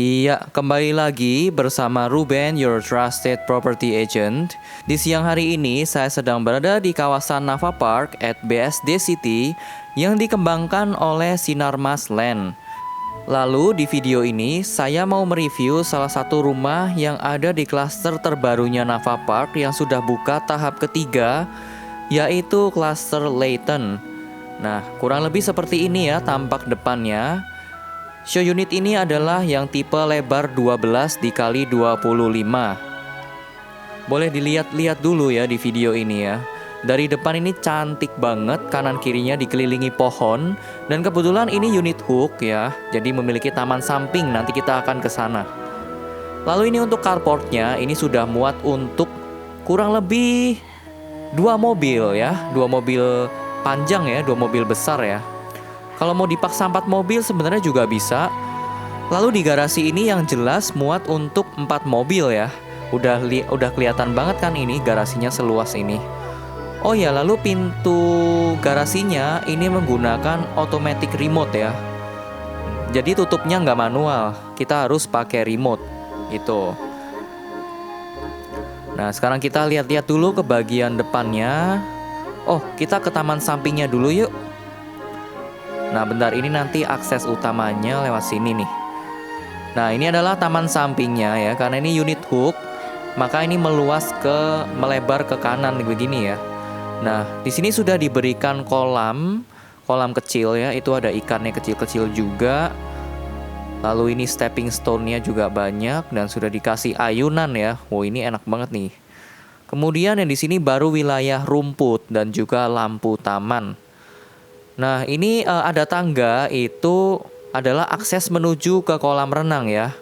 Iya, kembali lagi bersama Ruben, your trusted property agent. Di siang hari ini, saya sedang berada di kawasan Nava Park at BSD City yang dikembangkan oleh Sinarmas Land. Lalu di video ini, saya mau mereview salah satu rumah yang ada di klaster terbarunya Nava Park yang sudah buka tahap ketiga, yaitu klaster Layton. Nah, kurang lebih seperti ini ya tampak depannya. Show unit ini adalah yang tipe lebar 12 dikali 25. Boleh dilihat-lihat dulu ya di video ini ya. Dari depan ini cantik banget, kanan kirinya dikelilingi pohon. Dan kebetulan ini unit hook ya, jadi memiliki taman samping, nanti kita akan ke sana. Lalu ini untuk carportnya, ini sudah muat untuk kurang lebih 2 mobil ya, 2 mobil panjang ya, 2 mobil besar ya. Kalau mau dipaksa 4 mobil sebenarnya juga bisa. Lalu di garasi ini yang jelas muat untuk 4 mobil ya. Udah kelihatan banget kan ini garasinya seluas ini. Oh ya, lalu pintu garasinya ini menggunakan automatic remote ya. Jadi tutupnya nggak manual, kita harus pakai remote itu. Nah, sekarang kita lihat-lihat dulu ke bagian depannya. Oh, kita ke taman sampingnya dulu yuk. Nah, bentar, ini nanti akses utamanya lewat sini nih. Nah, ini adalah taman sampingnya ya, karena ini unit hook, maka ini melebar ke kanan begini ya. Nah, di sini sudah diberikan kolam kecil ya, itu ada ikannya kecil-kecil juga. Lalu ini stepping stone-nya juga banyak dan sudah dikasih ayunan ya. Wow, ini enak banget nih. Kemudian yang di sini baru wilayah rumput dan juga lampu taman. Nah, ini ada tangga, itu adalah akses menuju ke kolam renang ya.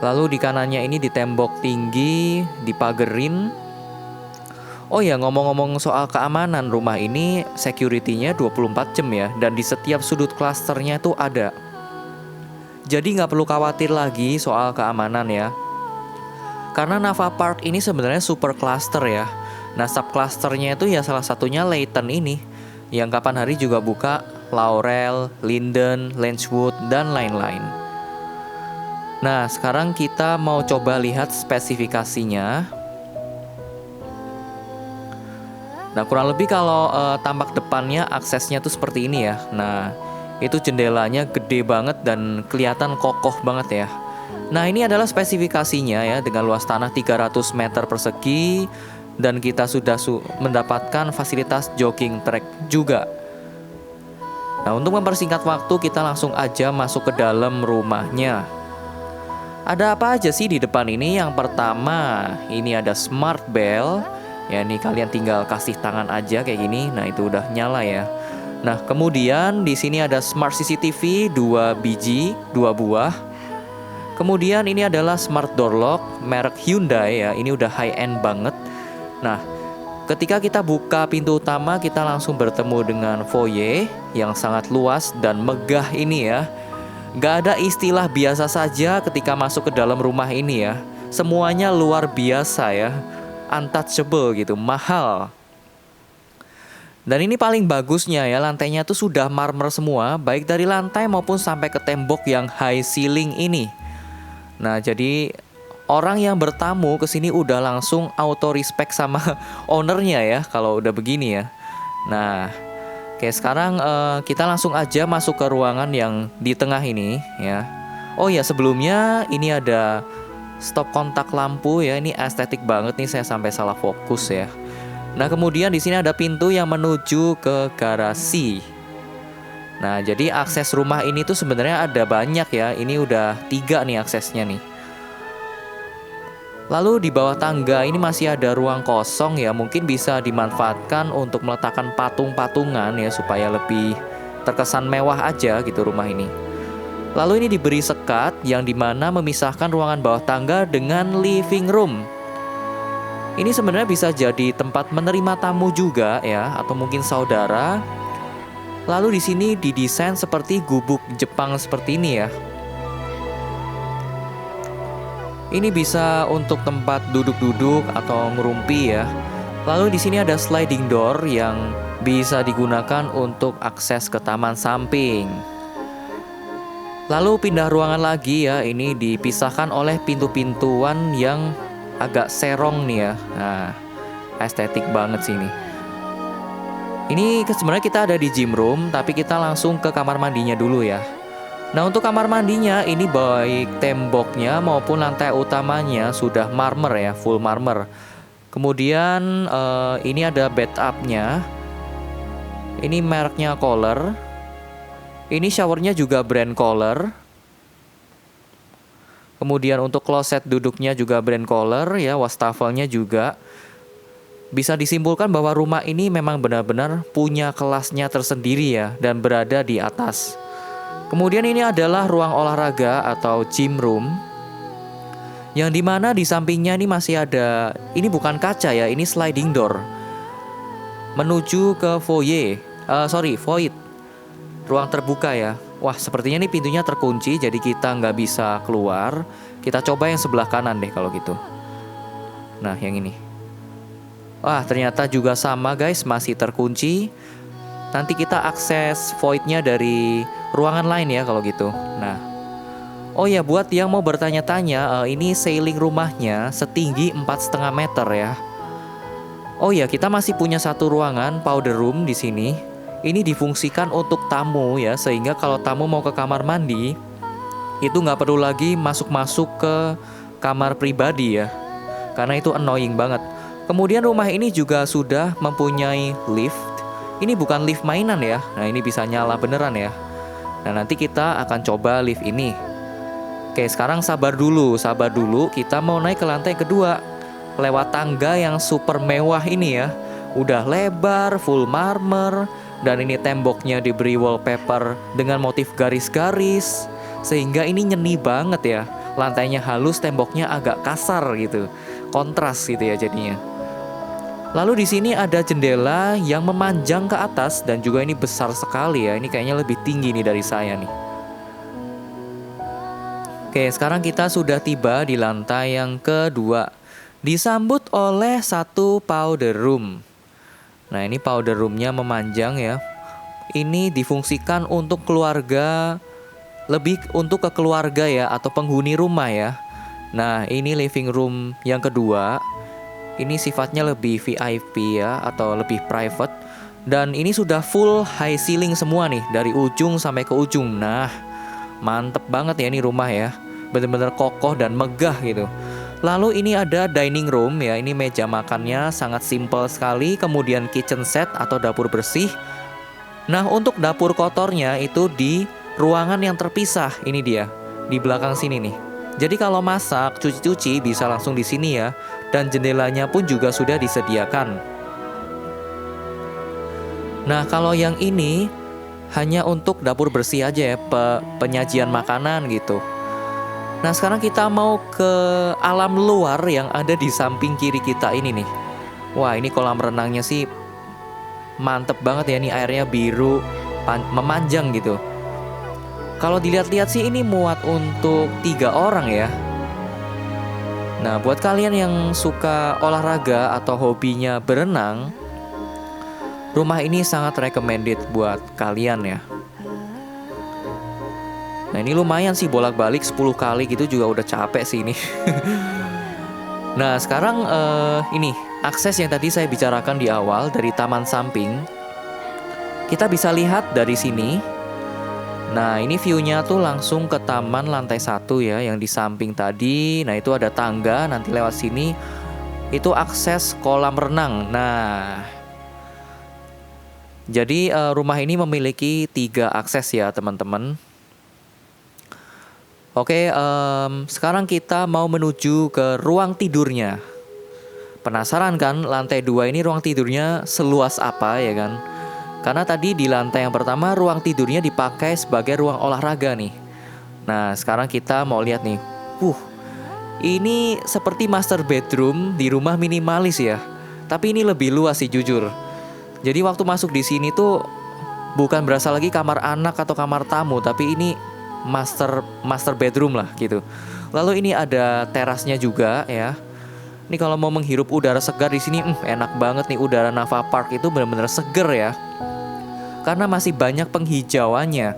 Lalu di kanannya ini di tembok tinggi, dipagerin. Oh ya, ngomong-ngomong soal keamanan, rumah ini security-nya 24 jam ya. Dan di setiap sudut klasternya tuh ada. Jadi nggak perlu khawatir lagi soal keamanan ya. Karena Nava Park ini sebenarnya super cluster ya. Nah, subclusternya itu ya salah satunya Layton ini, yang kapan hari juga buka, Laurel, Linden, Lancewood, dan lain-lain. Nah, sekarang kita mau coba lihat spesifikasinya. Nah, kurang lebih kalau tampak depannya aksesnya tuh seperti ini ya. Nah, itu jendelanya gede banget dan kelihatan kokoh banget ya. Nah, ini adalah spesifikasinya ya, dengan luas tanah 300 meter persegi. Dan kita sudah mendapatkan fasilitas jogging track juga. Nah, untuk mempersingkat waktu, kita langsung aja masuk ke dalam rumahnya. Ada apa aja sih di depan ini? Yang pertama, ini ada smart bell. Ya, ini kalian tinggal kasih tangan aja kayak gini. Nah, itu udah nyala ya. Nah, kemudian di sini ada smart CCTV 2 biji, 2 buah. Kemudian ini adalah smart door lock merek Hyundai ya. Ini udah high end banget. Nah, ketika kita buka pintu utama, kita langsung bertemu dengan foyer yang sangat luas dan megah ini ya. Gak ada istilah biasa saja ketika masuk ke dalam rumah ini ya. Semuanya luar biasa ya. Untouchable gitu, mahal. Dan ini paling bagusnya ya, lantainya tuh sudah marmer semua, baik dari lantai maupun sampai ke tembok yang high ceiling ini. Nah, jadi orang yang bertamu ke sini udah langsung auto respect sama ownernya ya kalau udah begini ya. Nah, oke, sekarang kita langsung aja masuk ke ruangan yang di tengah ini ya. Oh ya, sebelumnya ini ada stop kontak lampu ya. Ini estetik banget nih, saya sampai salah fokus ya. Nah, kemudian di sini ada pintu yang menuju ke garasi. Nah, jadi akses rumah ini tuh sebenarnya ada banyak ya. Ini udah 3 nih aksesnya nih. Lalu di bawah tangga ini masih ada ruang kosong ya, mungkin bisa dimanfaatkan untuk meletakkan patung-patungan ya, supaya lebih terkesan mewah aja gitu rumah ini. Lalu ini diberi sekat yang dimana memisahkan ruangan bawah tangga dengan living room. Ini sebenarnya bisa jadi tempat menerima tamu juga ya, atau mungkin saudara. Lalu di sini didesain seperti gubuk Jepang seperti ini ya. Ini bisa untuk tempat duduk-duduk atau ngerumpi ya. Lalu di sini ada sliding door yang bisa digunakan untuk akses ke taman samping. Lalu pindah ruangan lagi ya, ini dipisahkan oleh pintu-pintuan yang agak serong nih ya. Nah, estetik banget sih ini. Ini sebenarnya kita ada di gym room, tapi kita langsung ke kamar mandinya dulu ya. Nah, untuk kamar mandinya ini baik temboknya maupun lantai utamanya sudah marmer ya, full marmer. Kemudian ini ada bathtubnya. Ini mereknya Kohler. Ini showernya juga brand Kohler. Kemudian untuk kloset duduknya juga brand Kohler ya, wastafelnya juga. Bisa disimpulkan bahwa rumah ini memang benar-benar punya kelasnya tersendiri ya, dan berada di atas. Kemudian ini adalah ruang olahraga atau gym room, yang dimana di sampingnya ini masih ada, ini bukan kaca ya, ini sliding door menuju ke void, ruang terbuka ya. Wah, sepertinya nih pintunya terkunci, jadi kita nggak bisa keluar. Kita coba yang sebelah kanan deh kalau gitu. Nah, yang ini. Wah, ternyata juga sama guys, masih terkunci. Nanti kita akses voidnya dari ruangan lain ya kalau gitu. Nah, oh ya, buat yang mau bertanya-tanya, ini ceiling rumahnya setinggi 4,5 meter ya. Oh ya, kita masih punya satu ruangan powder room di sini. Ini difungsikan untuk tamu ya, sehingga kalau tamu mau ke kamar mandi itu nggak perlu lagi masuk-masuk ke kamar pribadi ya, karena itu annoying banget. Kemudian rumah ini juga sudah mempunyai lift. Ini bukan lift mainan ya. Nah, ini bisa nyala beneran ya. Nah, nanti kita akan coba lift ini. Oke, sekarang sabar dulu. Kita mau naik ke lantai kedua lewat tangga yang super mewah ini ya. Udah lebar, full marmer. Dan ini temboknya diberi wallpaper dengan motif garis-garis, sehingga ini nyeni banget ya. Lantainya halus, temboknya agak kasar gitu, kontras gitu ya jadinya. Lalu di sini ada jendela yang memanjang ke atas dan juga ini besar sekali ya. Ini kayaknya lebih tinggi nih dari saya nih. Oke, sekarang kita sudah tiba di lantai yang kedua, disambut oleh satu powder room. Nah, ini powder roomnya memanjang ya. Ini difungsikan untuk keluarga, lebih untuk ke keluarga ya, atau penghuni rumah ya. Nah, ini living room yang kedua. Ini sifatnya lebih VIP ya, atau lebih private. Dan ini sudah full high ceiling semua nih, dari ujung sampai ke ujung. Nah, mantep banget ya ini rumah ya. Bener-bener kokoh dan megah gitu. Lalu ini ada dining room ya, ini meja makannya sangat simple sekali. Kemudian kitchen set atau dapur bersih. Nah, untuk dapur kotornya itu di ruangan yang terpisah. Ini dia, di belakang sini nih. Jadi kalau masak, cuci-cuci bisa langsung di sini ya. Dan jendelanya pun juga sudah disediakan. Nah, kalau yang ini hanya untuk dapur bersih aja ya, penyajian makanan gitu. Nah, sekarang kita mau ke alam luar yang ada di samping kiri kita ini nih. Wah, ini kolam renangnya sih mantep banget ya, ini airnya biru, memanjang gitu. Kalau dilihat-lihat sih ini muat untuk 3 orang ya. Nah, buat kalian yang suka olahraga atau hobinya berenang, rumah ini sangat recommended buat kalian ya. Nah, ini lumayan sih, bolak-balik 10 kali gitu juga udah capek sih ini. Nah, sekarang ini akses yang tadi saya bicarakan di awal dari taman samping. Kita bisa lihat dari sini. Nah, ini view-nya tuh langsung ke taman lantai 1 ya, yang di samping tadi. Nah, itu ada tangga, nanti lewat sini itu akses kolam renang. Nah, jadi rumah ini memiliki 3 akses ya teman-teman. Oke, sekarang kita mau menuju ke ruang tidurnya. Penasaran kan lantai 2 ini ruang tidurnya seluas apa ya kan? Karena tadi di lantai yang pertama ruang tidurnya dipakai sebagai ruang olahraga nih. Nah, sekarang kita mau lihat nih. Ini seperti master bedroom di rumah minimalis ya. Tapi ini lebih luas sih jujur. Jadi waktu masuk di sini tuh bukan berasa lagi kamar anak atau kamar tamu, tapi ini master bedroom lah gitu. Lalu ini ada terasnya juga ya. Ini kalau mau menghirup udara segar di sini enak banget nih, udara Nava Park itu benar-benar seger ya. Karena masih banyak penghijauannya.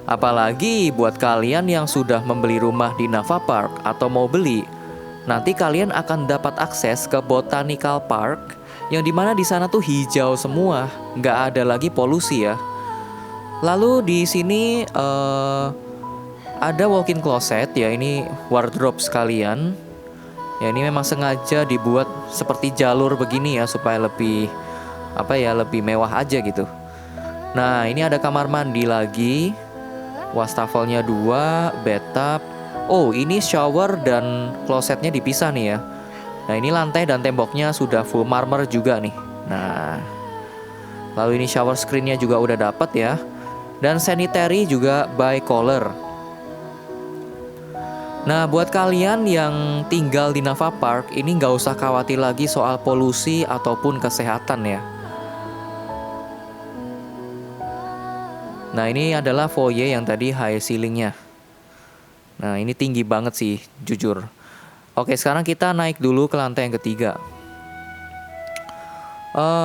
Apalagi buat kalian yang sudah membeli rumah di Nava Park atau mau beli, nanti kalian akan dapat akses ke Botanical Park yang dimana di sana tuh hijau semua, nggak ada lagi polusi ya. Lalu di sini ada walk-in closet ya, ini wardrobe sekalian. Ya ini memang sengaja dibuat seperti jalur begini ya supaya lebih lebih mewah aja gitu. Nah ini ada kamar mandi lagi, wastafelnya 2, bathtub. Oh ini shower dan klosetnya dipisah nih ya. Nah ini lantai dan temboknya sudah full marmer juga nih. Nah lalu ini shower screennya juga udah dapat ya. Dan sanitary juga by color. Nah buat kalian yang tinggal di Nava Park, ini nggak usah khawatir lagi soal polusi ataupun kesehatan ya. Nah ini adalah foyer yang tadi high ceilingnya. Nah ini tinggi banget sih jujur. Oke sekarang kita naik dulu ke lantai yang ketiga.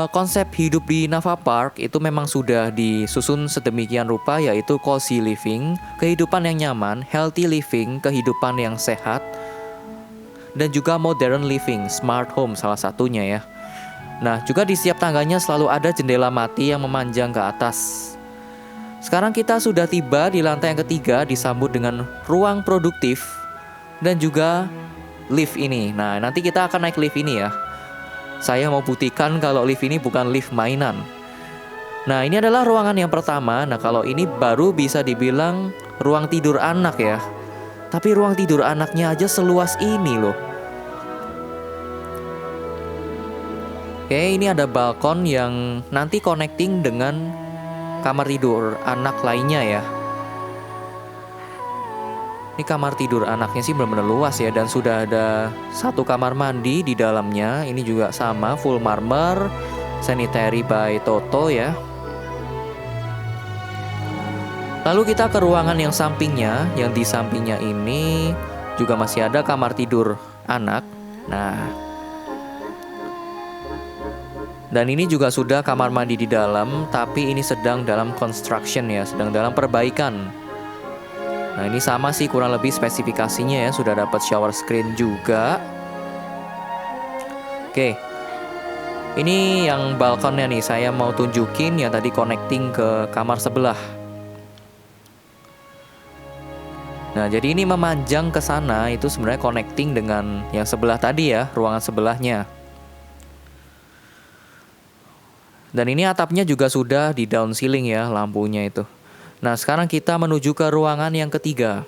Konsep hidup di Nava Park itu memang sudah disusun sedemikian rupa, yaitu cozy living, kehidupan yang nyaman, healthy living, kehidupan yang sehat, dan juga modern living, smart home salah satunya ya. Nah juga di setiap tangganya selalu ada jendela mati yang memanjang ke atas. Sekarang kita sudah tiba di lantai yang ketiga, disambut dengan ruang produktif dan juga lift ini. Nah nanti kita akan naik lift ini ya. Saya mau buktikan kalau lift ini bukan lift mainan. Nah ini adalah ruangan yang pertama. Nah kalau ini baru bisa dibilang ruang tidur anak ya. Tapi ruang tidur anaknya aja seluas ini loh. Oke ini ada balkon yang nanti connecting dengan kamar tidur anak lainnya ya. Ini kamar tidur anaknya sih benar-benar luas ya, dan sudah ada satu kamar mandi di dalamnya. Ini juga sama full marmer, sanitary by Toto ya. Lalu kita ke ruangan yang sampingnya, yang di sampingnya ini juga masih ada kamar tidur anak. Nah, dan ini juga sudah kamar mandi di dalam, tapi ini sedang dalam construction ya, sedang dalam perbaikan. Nah ini sama sih kurang lebih spesifikasinya ya, sudah dapat shower screen juga. Oke, ini yang balkonnya nih, saya mau tunjukin yang tadi connecting ke kamar sebelah. Nah jadi ini memanjang ke sana, itu sebenarnya connecting dengan yang sebelah tadi ya, ruangan sebelahnya. Dan ini atapnya juga sudah di down ceiling ya, lampunya itu. Nah sekarang kita menuju ke ruangan yang ketiga.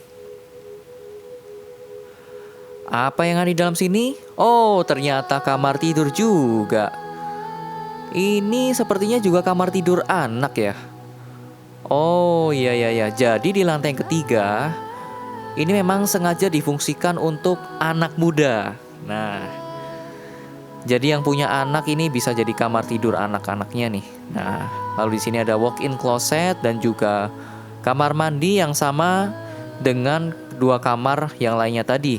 Apa yang ada di dalam sini? Oh ternyata kamar tidur juga. Ini sepertinya juga kamar tidur anak ya. Oh iya. Jadi di lantai yang ketiga ini memang sengaja difungsikan untuk anak muda. Nah jadi yang punya anak ini bisa jadi kamar tidur anak-anaknya nih. Nah, lalu di sini ada walk-in closet dan juga kamar mandi yang sama dengan dua kamar yang lainnya tadi.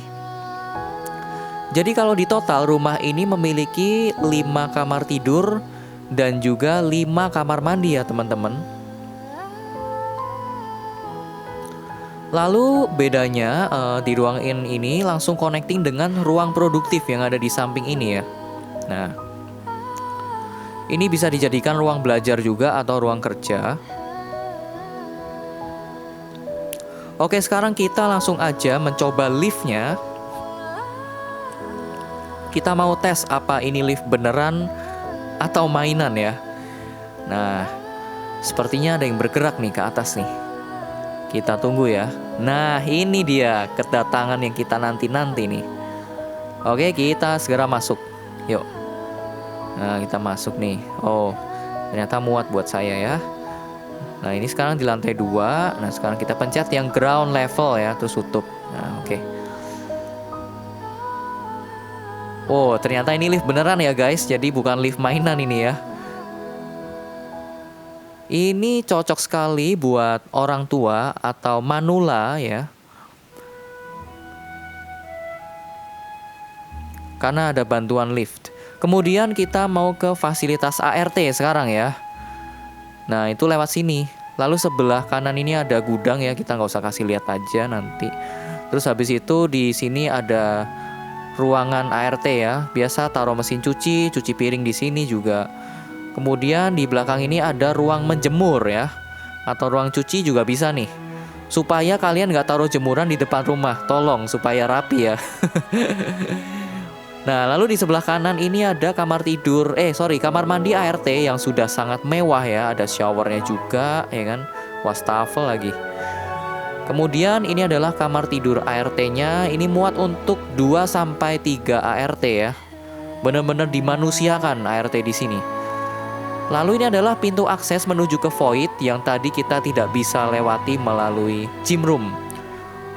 Jadi kalau di total rumah ini memiliki 5 kamar tidur dan juga 5 kamar mandi ya teman-teman. Lalu bedanya di ruang ini langsung connecting dengan ruang produktif yang ada di samping ini ya. Nah, ini bisa dijadikan ruang belajar juga atau ruang kerja. Oke, sekarang kita langsung aja mencoba liftnya. Kita mau tes apa ini lift beneran atau mainan ya. Nah, sepertinya ada yang bergerak nih ke atas nih. Kita tunggu ya. Nah, ini dia kedatangan yang kita nanti-nanti nih. Oke, kita segera masuk. Yuk. Nah kita masuk nih. Oh ternyata muat buat saya ya. Nah ini sekarang di lantai 2. Nah sekarang kita pencet yang ground level ya, terus tutup. Nah oke. Oh ternyata ini lift beneran ya guys. Jadi bukan lift mainan ini ya. Ini cocok sekali buat orang tua atau manula ya. Karena ada bantuan lift. Kemudian kita mau ke fasilitas ART sekarang ya. Nah itu lewat sini. Lalu sebelah kanan ini ada gudang ya, kita nggak usah kasih lihat aja nanti. Terus habis itu di sini ada ruangan ART ya, biasa taruh mesin cuci piring di sini juga. Kemudian di belakang ini ada ruang menjemur ya, atau ruang cuci juga bisa nih. Supaya kalian nggak taruh jemuran di depan rumah, tolong supaya rapi ya. Nah, lalu di sebelah kanan ini ada kamar tidur, kamar mandi ART yang sudah sangat mewah ya. Ada showernya juga, ya kan, wastafel lagi. Kemudian ini adalah kamar tidur ART-nya, ini muat untuk 2-3 ART ya. Benar-benar dimanusiakan ART di sini. Lalu ini adalah pintu akses menuju ke void yang tadi kita tidak bisa lewati melalui gym room.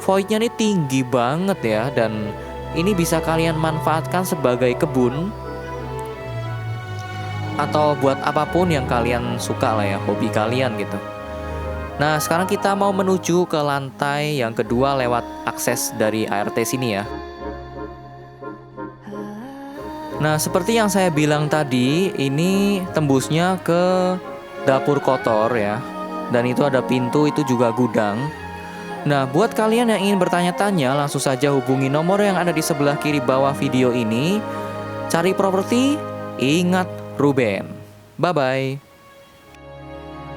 Voidnya ini tinggi banget ya, dan ini bisa kalian manfaatkan sebagai kebun atau buat apapun yang kalian suka lah ya, hobi kalian gitu. Nah, sekarang kita mau menuju ke lantai yang kedua lewat akses dari ART sini ya. Nah, seperti yang saya bilang tadi, ini tembusnya ke dapur kotor ya. Dan itu ada pintu, itu juga gudang. Nah, buat kalian yang ingin bertanya-tanya, langsung saja hubungi nomor yang ada di sebelah kiri bawah video ini. Cari properti, ingat Ruben. Bye-bye.